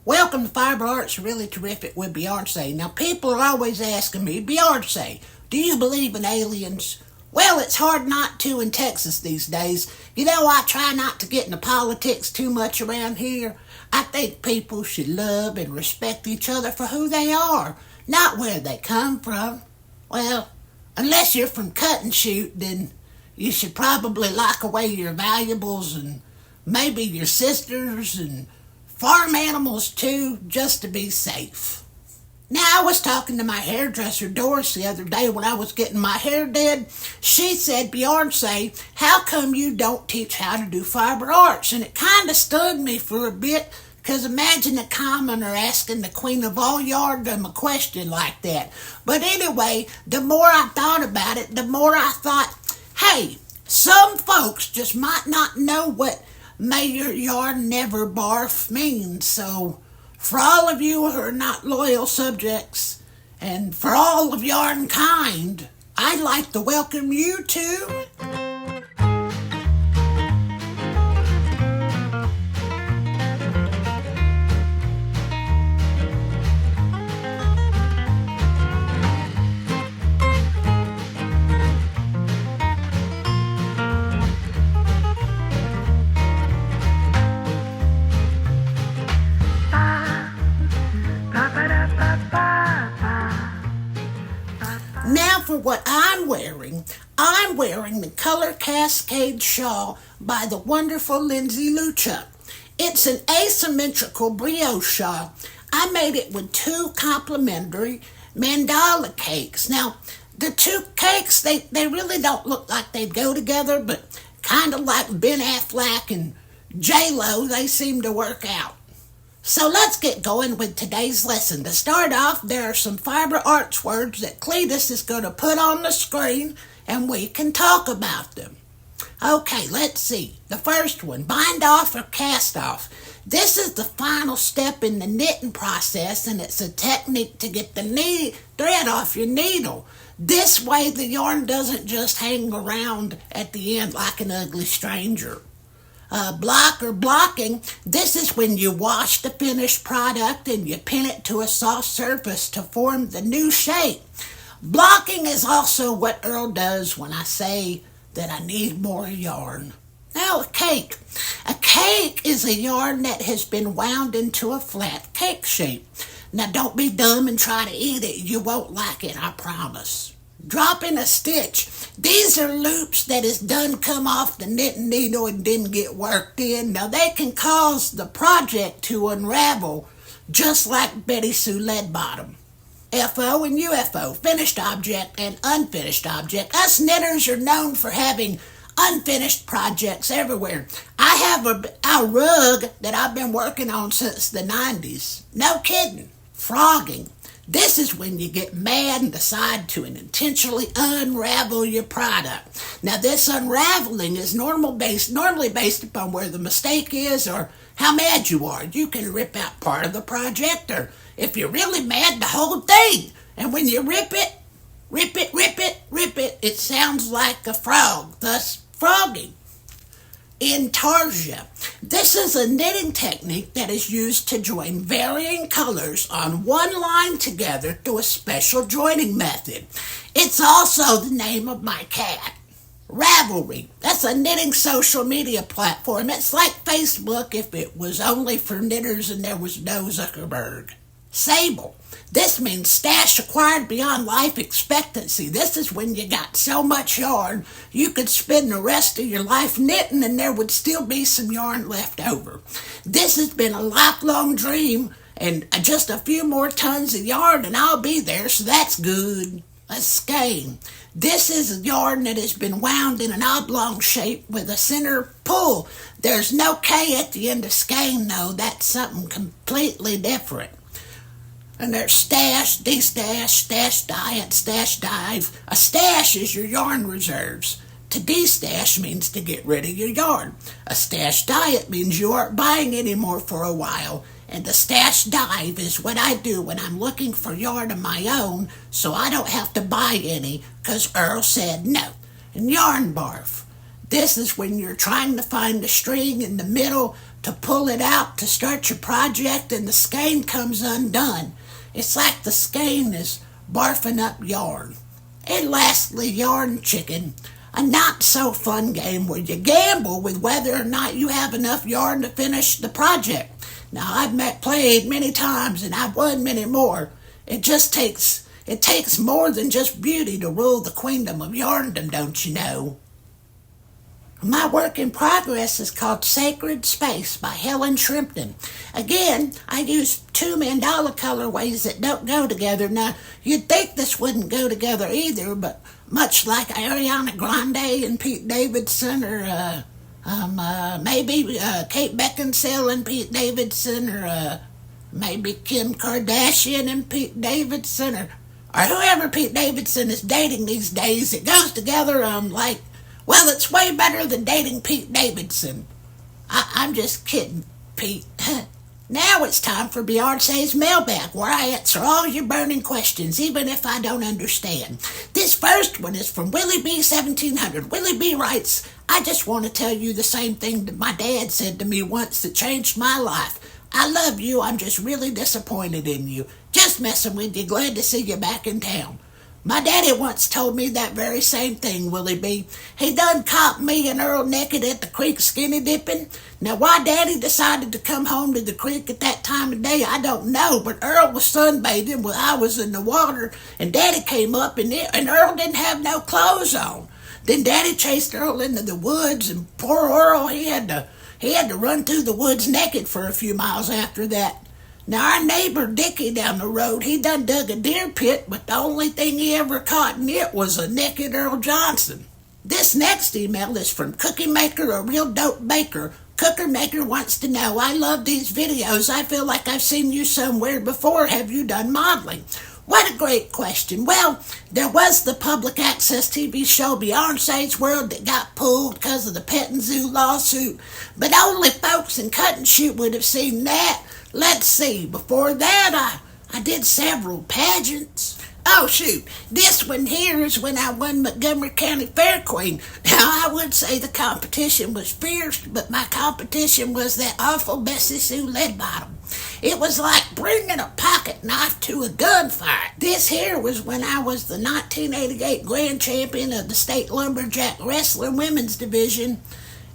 Welcome to Fiber Arts Really Terrific with Beyarnsay. Now, people are always asking me, Beyarnsay, do you believe in aliens? Well, it's hard not to in Texas these days. You know, I try not to get into politics too much around here. I think people should love and respect each other for who they are, not where they come from. Well, unless you're from Cut and Shoot, then you should probably lock away your valuables and maybe your sisters and farm animals too, just to be safe. Now, I was talking to my hairdresser Doris the other day when I was getting my hair did. She said, Beyarnsay, how come you don't teach how to do fiber arts? And it kind of stunned me for a bit, because imagine a commoner asking the queen of all Yarndom a question like that. But anyway, the more I thought about it, the more I thought, hey, some folks just might not know what may your yarn never barf means. So for all of you who are not loyal subjects, and for all of yarn kind, I'd like to welcome you to Now for what I'm wearing the Color Cascade shawl by the wonderful Lindsay Lucha. It's an asymmetrical brioche shawl. I made it with two complimentary mandala cakes. Now, the two cakes, they really don't look like they go together, but kind of like Ben Affleck and J-Lo, they seem to work out. So let's get going with today's lesson. To start off, there are some fiber arts words that Cletus is going to put on the screen, and we can talk about them. Okay, let's see. The first one, bind off or cast off. This is the final step in the knitting process, and it's a technique to get the thread off your needle. This way the yarn doesn't just hang around at the end like an ugly stranger. Block or blocking, this is when you wash the finished product and you pin it to a soft surface to form the new shape. Blocking is also what Earl does when I say that I need more yarn. Now, a cake. A cake is a yarn that has been wound into a flat cake shape. Now, don't be dumb and try to eat it. You won't like it, I promise. Dropping a stitch. These are loops that is done come off the knitting needle and didn't get worked in. Now they can cause the project to unravel, just like Betty Sue Leadbottom. FO and UFO, finished object and unfinished object. Us knitters are known for having unfinished projects everywhere. I have a rug that I've been working on since the 90s. No kidding. Frogging. This is when you get mad and decide to intentionally unravel your product. Now, this unraveling is normally based upon where the mistake is or how mad you are. You can rip out part of the project, or if you're really mad, the whole thing. And when you rip it, it sounds like a frog, thus frogging. Intarsia. This is a knitting technique that is used to join varying colors on one line together through a special joining method. It's also the name of my cat. Ravelry. That's a knitting social media platform. It's like Facebook if it was only for knitters and there was no Zuckerberg. Sable. This means stash acquired beyond life expectancy. This is when you got so much yarn, you could spend the rest of your life knitting and there would still be some yarn left over. This has been a lifelong dream, and just a few more tons of yarn and I'll be there, so that's good. A skein. This is a yarn that has been wound in an oblong shape with a center pull. There's no K at the end of skein, though. That's something completely different. And there's stash, de-stash, stash diet, stash dive. A stash is your yarn reserves. To de-stash means to get rid of your yarn. A stash diet means you aren't buying any more for a while. And a stash dive is what I do when I'm looking for yarn of my own, so I don't have to buy any, because Earl said no. And yarn barf. This is when you're trying to find the string in the middle to pull it out to start your project and the skein comes undone. It's like the skein is barfing up yarn. And lastly, yarn chicken, a not-so-fun game where you gamble with whether or not you have enough yarn to finish the project. Now, I've played many times and I've won many more. It takes more than just beauty to rule the queendom of Yarndom, don't you know? My work in progress is called Sacred Space by Helen Shrimpton. Again, I use two mandala colorways that don't go together. Now, you'd think this wouldn't go together either, but much like Ariana Grande and Pete Davidson, or maybe Kate Beckinsale and Pete Davidson, or maybe Kim Kardashian and Pete Davidson, or whoever Pete Davidson is dating these days, it goes together well, it's way better than dating Pete Davidson. I'm just kidding, Pete. Now it's time for Beyarsay's Mailbag, where I answer all your burning questions, even if I don't understand. This first one is from Willie B. 1700. Willie B. writes, I just want to tell you the same thing that my dad said to me once that changed my life. I love you, I'm just really disappointed in you. Just messing with you, glad to see you back in town. My daddy once told me that very same thing, Willie B. He done caught me and Earl naked at the creek skinny dipping. Now, why Daddy decided to come home to the creek at that time of day, I don't know, but Earl was sunbathing while I was in the water, and Daddy came up, and Earl didn't have no clothes on. Then Daddy chased Earl into the woods, and poor Earl, he had to run through the woods naked for a few miles after that. Now, our neighbor Dickie down the road, he done dug a deer pit, but the only thing he ever caught in it was a naked Earl Johnson. This next email is from Cookie Maker, a real dope baker. Cooker Maker wants to know, I love these videos. I feel like I've seen you somewhere before. Have you done modeling? What a great question. Well, there was the public access TV show Beyarnsay's World that got pulled because of the petting zoo lawsuit, but only folks in Cut and Shoot would have seen that. Let's see, before that I did several pageants. Oh shoot, this one here is when I won Montgomery County Fair Queen. Now I would say the competition was fierce, but my competition was that awful Bessie Sue Leadbottom. It was like bringing a pocket knife to a gunfight. This here was when I was the 1988 Grand Champion of the State Lumberjack Wrestling Women's Division.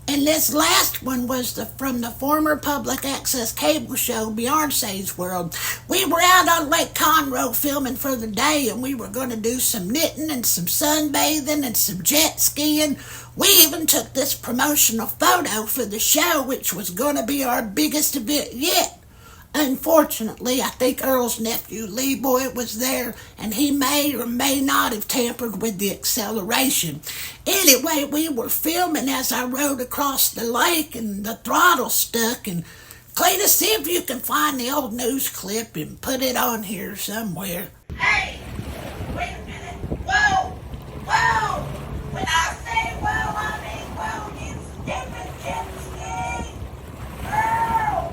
And this last one was from the former public access cable show Beyarnsay's World. We were out on Lake Conroe filming for the day, and we were going to do some knitting and some sunbathing and some jet skiing. We even took this promotional photo for the show, which was going to be our biggest event yet. Unfortunately, I think Earl's nephew Lee Boy was there, and he may or may not have tampered with the acceleration. Anyway, we were filming as I rode across the lake, and the throttle stuck. And Cletus, see if you can find the old news clip and put it on here somewhere. Hey, wait a minute. Whoa, whoa. When I say whoa, I mean whoa. You stupid gypsy. Earl.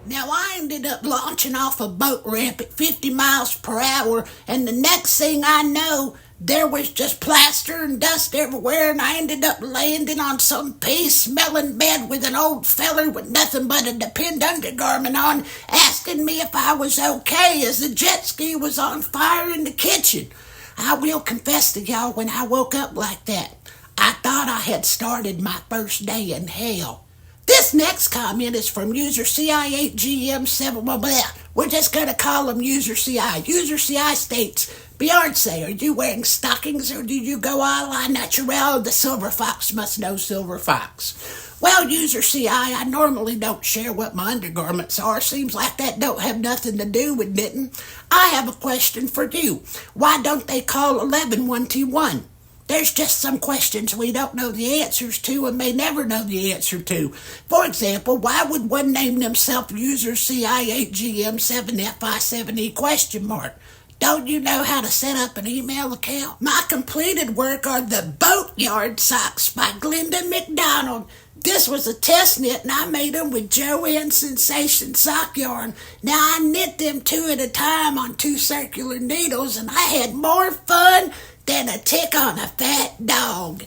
Now, I ended up launching off a boat ramp at 50 miles per hour, and the next thing I know, there was just plaster and dust everywhere, and I ended up landing on some pea-smelling bed with an old feller with nothing but a depend undergarment on, asking me if I was okay as the jet ski was on fire in the kitchen. I will confess to y'all, when I woke up like that, I thought I had started my first day in hell. This next comment is from user CI8GM7. We're just going to call him user CI. User CI states, Beyarnsay, are you wearing stockings or do you go a la natural? The silver fox must know silver fox. Well, user CI, I normally don't share what my undergarments are. Seems like that don't have nothing to do with knitting. I have a question for you. Why don't they call 11 1T1? There's just some questions we don't know the answers to and may never know the answer to. For example, why would one name themselves user CI8GM7FI7E ? Don't you know how to set up an email account? My completed work are the Boatyard Socks by Glenda McDonald. This was a test knit, and I made them with Joanne Sensation sock yarn. Now, I knit them 2 at a time on 2 circular needles, and I had more fun than a tick on a fat dog.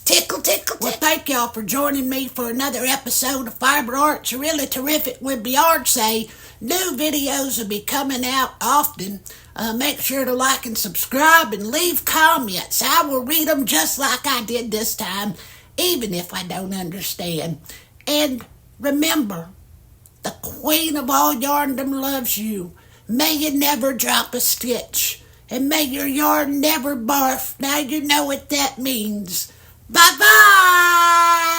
Tickle, tickle, tickle. Well, thank y'all for joining me for another episode of Fiber Arts Really Terrific with Beyarnsay. New videos will be coming out often. Make sure to like and subscribe and leave comments. I will read them just like I did this time, even if I don't understand. And remember, the queen of all Yarndom loves you. May you never drop a stitch. And may your yarn never barf. Now you know what that means. Bye-bye!